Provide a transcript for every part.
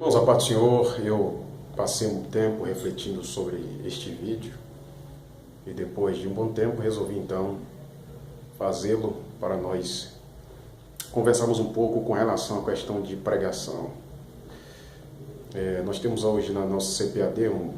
Irmãos, a paz do Senhor, eu passei um tempo refletindo sobre este vídeo e depois de um bom tempo resolvi então fazê-lo para nós conversarmos um pouco com relação à questão de pregação. Nós temos hoje na nossa CPAD um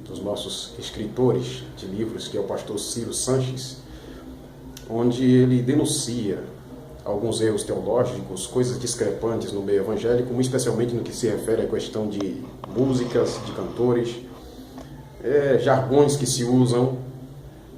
dos nossos escritores de livros, que é o pastor Ciro Sanches, onde ele denuncia alguns erros teológicos, coisas discrepantes no meio evangélico, especialmente no que se refere à questão de músicas, de cantores, jargões que se usam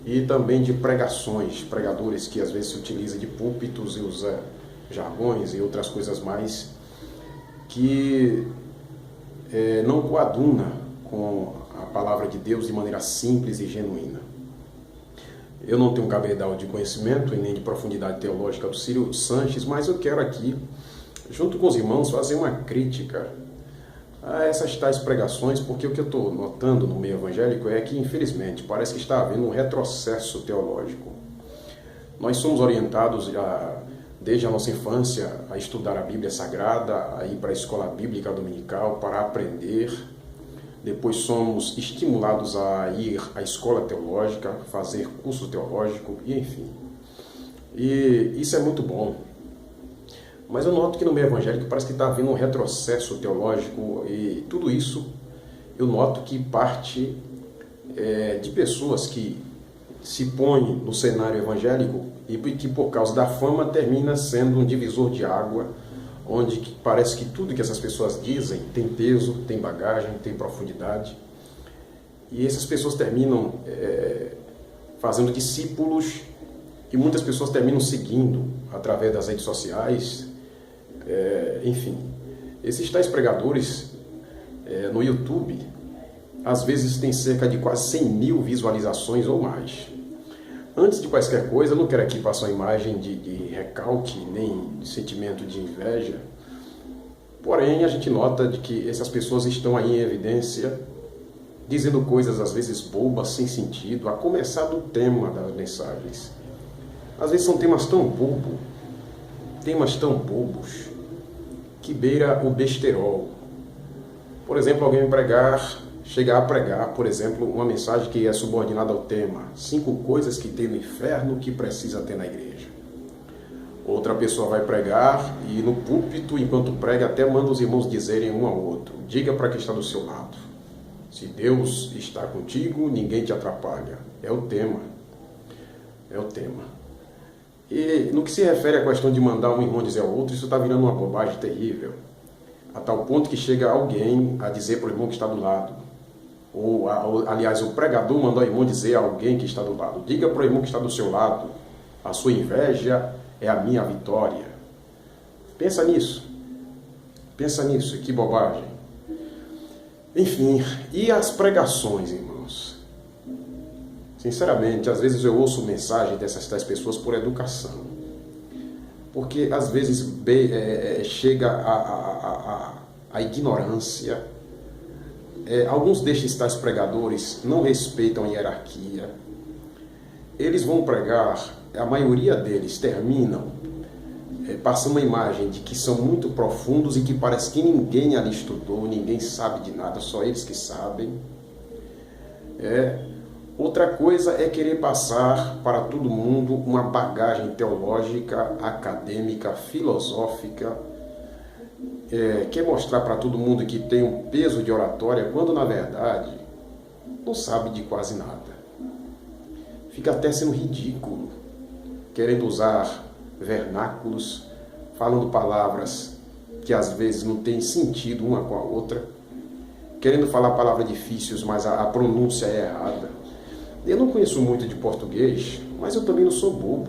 e também de pregações, pregadores que às vezes se utilizam de púlpitos e usa jargões e outras coisas mais que não coaduna com a palavra de Deus de maneira simples e genuína. Eu não tenho um cabedal de conhecimento e nem de profundidade teológica do Ciro Sanches, mas eu quero aqui, junto com os irmãos, fazer uma crítica a essas tais pregações, porque o que eu estou notando no meio evangélico é que, infelizmente, parece que está havendo um retrocesso teológico. Nós somos orientados desde a nossa infância a estudar a Bíblia Sagrada, a ir para a escola bíblica dominical para aprender. Depois somos estimulados a ir à escola teológica, fazer curso teológico, e enfim. E isso é muito bom. Mas eu noto que no meio evangélico parece que está havendo um retrocesso teológico, e tudo isso eu noto que parte de pessoas que se põem no cenário evangélico e que por causa da fama termina sendo um divisor de água, onde parece que tudo que essas pessoas dizem tem peso, tem bagagem, tem profundidade. E essas pessoas terminam fazendo discípulos, e muitas pessoas terminam seguindo através das redes sociais. Enfim, esses tais pregadores no YouTube, às vezes tem cerca de quase 100 mil visualizações ou mais. Antes de quaisquer coisa, eu não quero aqui passar uma imagem de recalque, nem de sentimento de inveja. Porém, a gente nota de que essas pessoas estão aí em evidência, dizendo coisas às vezes bobas, sem sentido, a começar do tema das mensagens. Às vezes são temas tão bobos, que beira o besterol. Por exemplo, alguém chegar a pregar, por exemplo, uma mensagem que é subordinada ao tema 5 coisas que tem no inferno que precisa ter na igreja. Outra pessoa vai pregar e no púlpito, enquanto prega, até manda os irmãos dizerem um ao outro: diga para quem está do seu lado, se Deus está contigo, ninguém te atrapalha. É o tema. E no que se refere à questão de mandar um irmão dizer ao outro, isso está virando uma bobagem terrível, a tal ponto que chega alguém a dizer para o irmão que está do lado, aliás, o pregador mandou o irmão dizer a alguém que está do lado: diga para o irmão que está do seu lado, a sua inveja é a minha vitória. Pensa nisso, que bobagem. Enfim, e as pregações, irmãos? Sinceramente, às vezes eu ouço mensagem dessas tais pessoas por educação, porque às vezes chega a ignorância. Alguns destes tais pregadores não respeitam a hierarquia. Eles vão pregar, a maioria deles terminam passando uma imagem de que são muito profundos e que parece que ninguém ali estudou, ninguém sabe de nada, só eles que sabem. Outra coisa é querer passar para todo mundo uma bagagem teológica, acadêmica, filosófica. Quer mostrar para todo mundo que tem um peso de oratória, quando na verdade não sabe de quase nada. Fica até sendo ridículo, querendo usar vernáculos, falando palavras que às vezes não tem sentido uma com a outra, querendo falar palavras difíceis, mas a pronúncia é errada. Eu não conheço muito de português, mas eu também não sou bobo.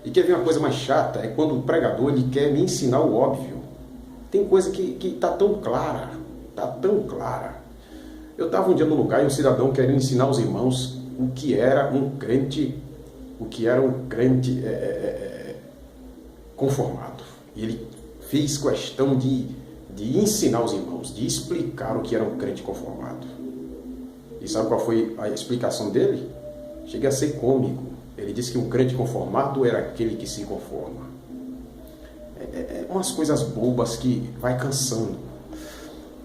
E quer ver uma coisa mais chata? É quando o pregador ele quer me ensinar o óbvio. Tem coisa que está tão clara. Eu estava um dia num lugar e um cidadão querendo ensinar aos irmãos o que era um crente conformado. E ele fez questão de ensinar aos irmãos, de explicar o que era um crente conformado. E sabe qual foi a explicação dele? Chega a ser cômico. Ele disse que um crente conformado era aquele que se conforma. umas coisas bobas que vai cansando.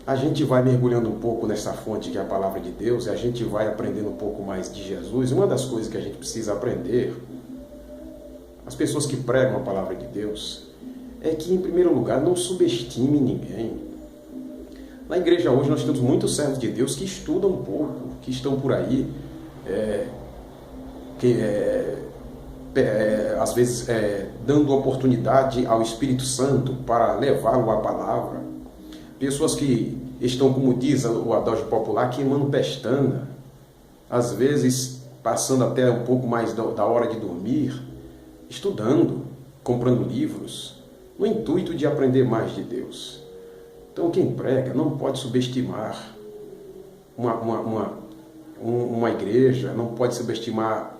A gente vai mergulhando um pouco nessa fonte que é a palavra de Deus, e a gente vai aprendendo um pouco mais de Jesus. Uma das coisas que a gente precisa aprender, as pessoas que pregam a palavra de Deus, é que, em primeiro lugar, não subestime ninguém. Na igreja hoje nós temos muitos servos de Deus que estudam um pouco, que estão por aí, às vezes dando oportunidade ao Espírito Santo para levá-lo à palavra. Pessoas que estão, como diz o adagio popular, queimando pestana, às vezes passando até um pouco mais da hora de dormir, estudando, comprando livros, no intuito de aprender mais de Deus. Então quem prega não pode subestimar uma igreja, não pode subestimar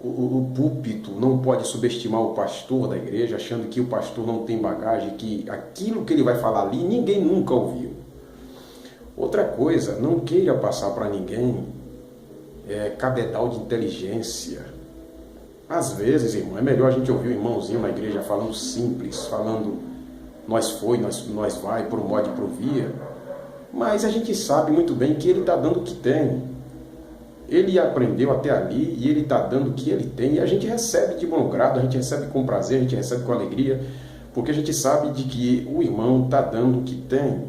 o púlpito, não pode subestimar o pastor da igreja, achando que o pastor não tem bagagem, que aquilo que ele vai falar ali ninguém nunca ouviu. Outra coisa, não queira passar para ninguém cabedal de inteligência. Às vezes, irmão, é melhor a gente ouvir o irmãozinho na igreja falando simples, falando nós vai, por modo e por via, mas a gente sabe muito bem que ele está dando o que tem. Ele aprendeu até ali e ele está dando o que ele tem, e a gente recebe de bom grado, a gente recebe com prazer, a gente recebe com alegria, porque a gente sabe de que o irmão está dando o que tem.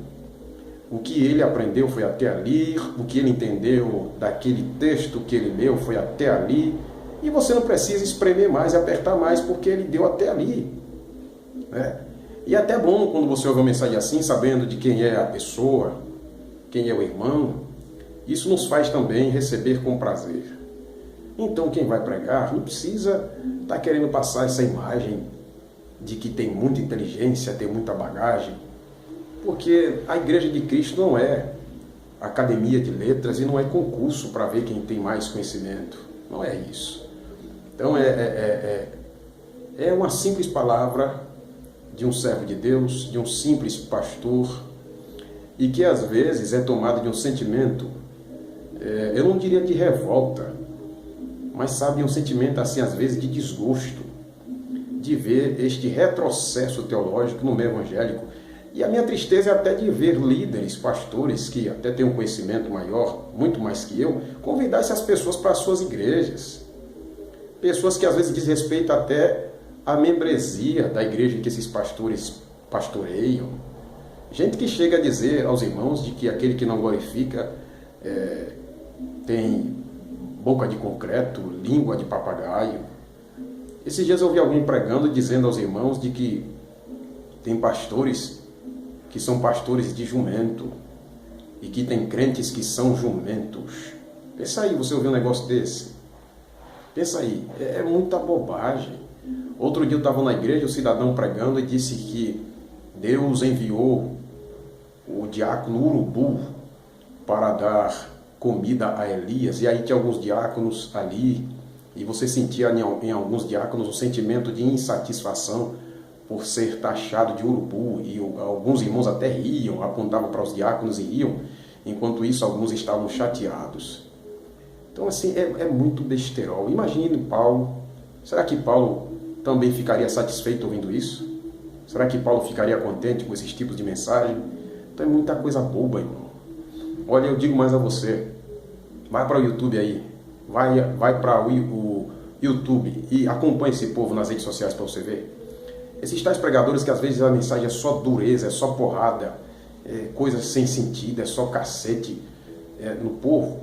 O que ele aprendeu foi até ali, o que ele entendeu daquele texto que ele leu foi até ali, e você não precisa espremer mais e apertar mais, porque ele deu até ali. E é até bom quando você ouve uma mensagem assim, sabendo de quem é a pessoa, quem é o irmão. Isso nos faz também receber com prazer. Então quem vai pregar não precisa estar querendo passar essa imagem de que tem muita inteligência, tem muita bagagem, porque a igreja de Cristo não é academia de letras e não é concurso para ver quem tem mais conhecimento. Não é isso. Então é uma simples palavra de um servo de Deus, de um simples pastor, e que às vezes é tomada de um sentimento, eu não diria de revolta, mas sabe, um sentimento assim às vezes de desgosto, de ver este retrocesso teológico no meio evangélico. E a minha tristeza é até de ver líderes, pastores, que até têm um conhecimento maior, muito mais que eu, convidar essas pessoas para as suas igrejas. Pessoas que às vezes desrespeitam até a membresia da igreja que esses pastores pastoreiam. Gente que chega a dizer aos irmãos de que aquele que não glorifica tem boca de concreto, língua de papagaio. Esses dias eu ouvi alguém pregando dizendo aos irmãos de que tem pastores que são pastores de jumento e que tem crentes que são jumentos. Pensa aí, você ouviu um negócio desse? Pensa aí, é muita bobagem. Outro dia eu estava na igreja, o cidadão pregando e disse que Deus enviou o diácono Urubu para dar comida a Elias, e aí tinha alguns diáconos ali, e você sentia em alguns diáconos o sentimento de insatisfação por ser taxado de urubu, e alguns irmãos até riam, apontavam para os diáconos e riam, enquanto isso alguns estavam chateados. Então assim, é muito besterol. Imagine Paulo, será que Paulo também ficaria satisfeito ouvindo isso? Será que Paulo ficaria contente com esses tipos de mensagem? Então é muita coisa boba, irmão. Olha, eu digo mais a você, vai para o YouTube aí, vai para o YouTube e acompanha esse povo nas redes sociais para você ver. Esses tais pregadores que às vezes a mensagem é só dureza, é só porrada, coisas sem sentido, é só cacete no povo.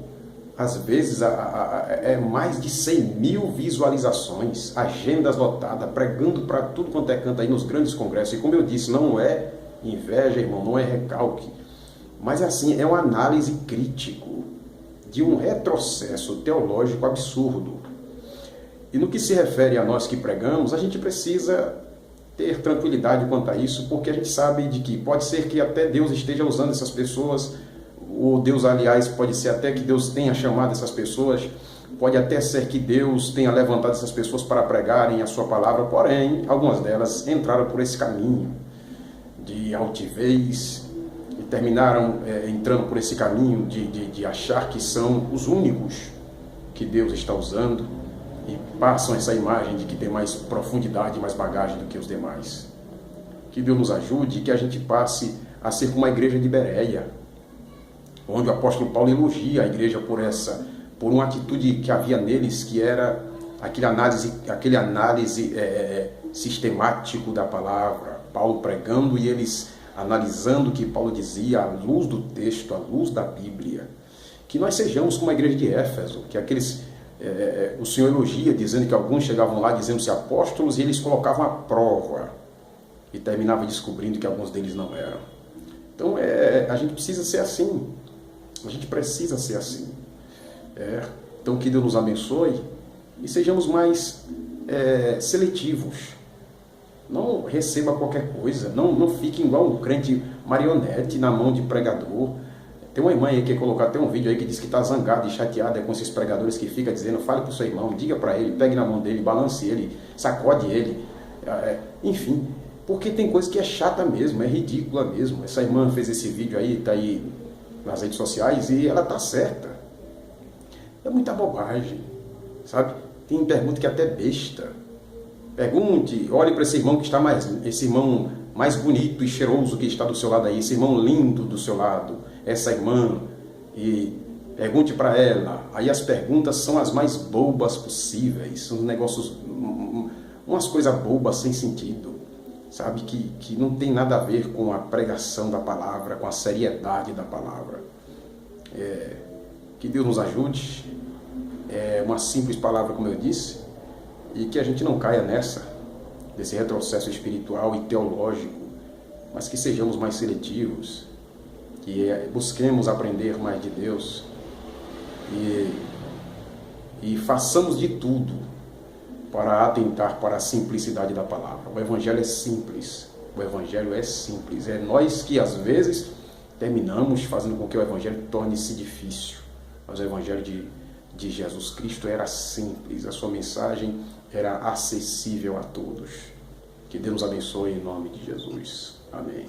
Às vezes é mais de 100 mil visualizações, agendas lotadas, pregando para tudo quanto é canto aí nos grandes congressos. E como eu disse, não é inveja, irmão, não é recalque, mas assim, é uma análise crítica de um retrocesso teológico absurdo. E no que se refere a nós que pregamos, a gente precisa ter tranquilidade quanto a isso, porque a gente sabe de que pode ser que até Deus esteja usando essas pessoas, ou Deus, aliás, pode ser até que Deus tenha chamado essas pessoas, pode até ser que Deus tenha levantado essas pessoas para pregarem a sua palavra, porém, algumas delas entraram por esse caminho de altivez e terminaram entrando por esse caminho de achar que são os únicos que Deus está usando. e passam essa imagem de que tem mais profundidade, mais bagagem do que os demais. Que Deus nos ajude e que a gente passe a ser como a igreja de Bereia, onde o apóstolo Paulo elogia a igreja por uma atitude que havia neles, que era aquele análise sistemático da palavra, Paulo pregando e eles analisando o que Paulo dizia à luz do texto, à luz da Bíblia. Que nós sejamos como a igreja de Éfeso, que o Senhor elogia, dizendo que alguns chegavam lá dizendo-se apóstolos e eles colocavam à prova e terminava descobrindo que alguns deles não eram. Então a gente precisa ser assim, a gente precisa ser assim. Então que Deus nos abençoe e sejamos mais seletivos. Não receba qualquer coisa, não fique igual um crente marionete na mão de pregador. Tem uma irmã aí que colocar até um vídeo aí que diz que está zangada e chateada com esses pregadores que fica dizendo, fale para o seu irmão, diga para ele, pegue na mão dele, balance ele, sacode ele, enfim, porque tem coisa que é chata mesmo, é ridícula mesmo. Essa irmã fez esse vídeo aí, está aí nas redes sociais e ela está certa. É muita bobagem, sabe? Tem pergunta que é até besta. Pergunte, olhe para esse irmão esse irmão mais bonito e cheiroso que está do seu lado aí, esse irmão lindo do seu lado, essa irmã, e pergunte para ela. Aí as perguntas são as mais bobas possíveis, são negócios, umas coisas bobas sem sentido, sabe, que não tem nada a ver com a pregação da palavra, com a seriedade da palavra. Que Deus nos ajude, uma simples palavra, como eu disse, e que a gente não caia desse retrocesso espiritual e teológico, mas que sejamos mais seletivos, que busquemos aprender mais de Deus e façamos de tudo para atentar para a simplicidade da palavra. O Evangelho é simples, é nós que às vezes terminamos fazendo com que o Evangelho torne-se difícil, mas o Evangelho de Jesus Cristo era simples, a sua mensagem era acessível a todos. Que Deus nos abençoe em nome de Jesus. Amém.